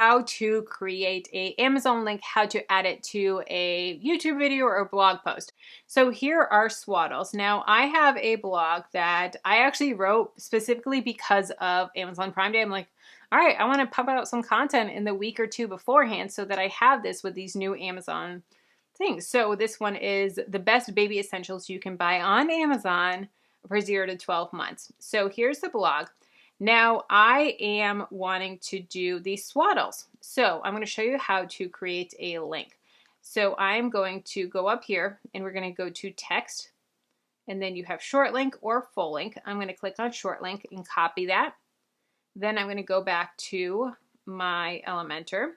how to create a Amazon link, how to add it to a YouTube video or a blog post. So here are swaddles. Now I have a blog that I actually wrote specifically because of Amazon Prime Day. I'm like, all right, I want to pump out some content in the week or two beforehand so that I have this with these new Amazon things. So this one is the best baby essentials you can buy on Amazon for 0 to 12 months. So here's the blog. Now I am wanting to do these swaddles. So I'm going to show you how to create a link. So I'm going to go up here and we're going to go to text, and then you have short link or full link. I'm going to click on short link and copy that. Then I'm going to go back to my Elementor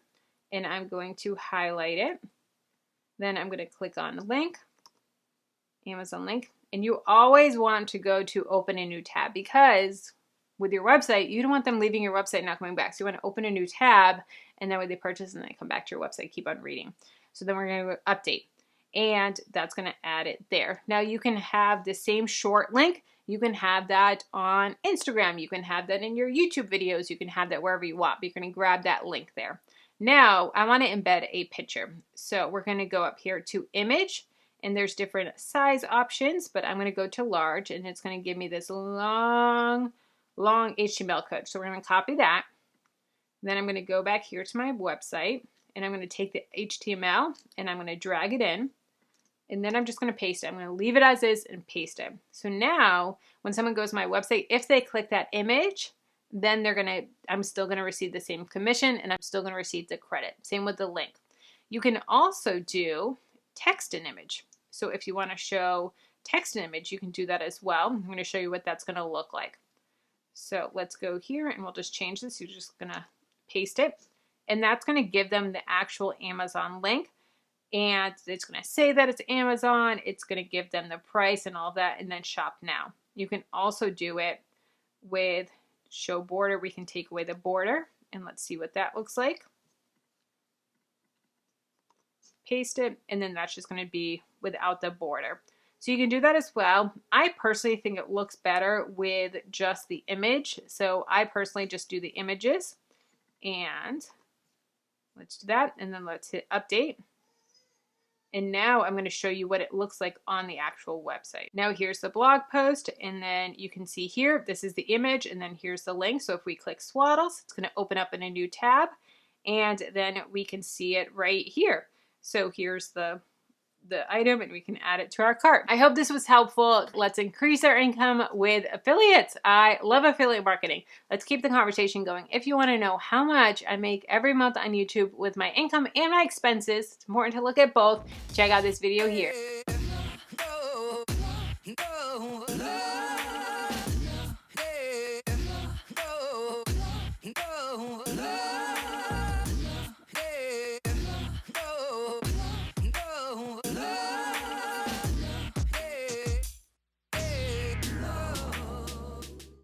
and I'm going to highlight it. Then I'm going to click on the link, Amazon link, and you always want to go to open a new tab, because with your website, you don't want them leaving your website and not coming back. So you want to open a new tab, and that way they purchase and they come back to your website, keep on reading. So then we're going to update, and that's going to add it there. Now you can have the same short link. You can have that on Instagram. You can have that in your YouTube videos. You can have that wherever you want, but you're going to grab that link there. Now I want to embed a picture. So we're going to go up here to image, and there's different size options, but I'm going to go to large, and it's going to give me this long HTML code. So we're going to copy that. Then I'm going to go back here to my website, and I'm going to take the HTML and I'm going to drag it in, and then I'm just going to paste it. I'm going to leave it as is and paste it. So now when someone goes to my website, if they click that image, then I'm still going to receive the same commission, and I'm still going to receive the credit. Same with the link. You can also do text and image. So if you want to show text and image, you can do that as well. I'm going to show you what that's going to look like. So let's go here and we'll just change this. You're just going to paste it, and that's going to give them the actual Amazon link, and it's going to say that it's Amazon. It's going to give them the price and all that, and then shop now. You can also do it with show border. We can take away the border, and let's see what that looks like. Paste it, and then that's just going to be without the border. So you can do that as well. I personally think it looks better with just the image. So I personally just do the images, and let's do that. And then let's hit update. And now I'm going to show you what it looks like on the actual website. Now here's the blog post, and then you can see here, this is the image, and then here's the link. So if we click swaddles, it's going to open up in a new tab, and then we can see it right here. So here's the item, and we can add it to our cart. I hope this was helpful. Let's increase our income with affiliates. I love affiliate marketing. Let's keep the conversation going. If you want to know how much I make every month on YouTube with my income and my expenses, it's important to look at both. Check out this video here.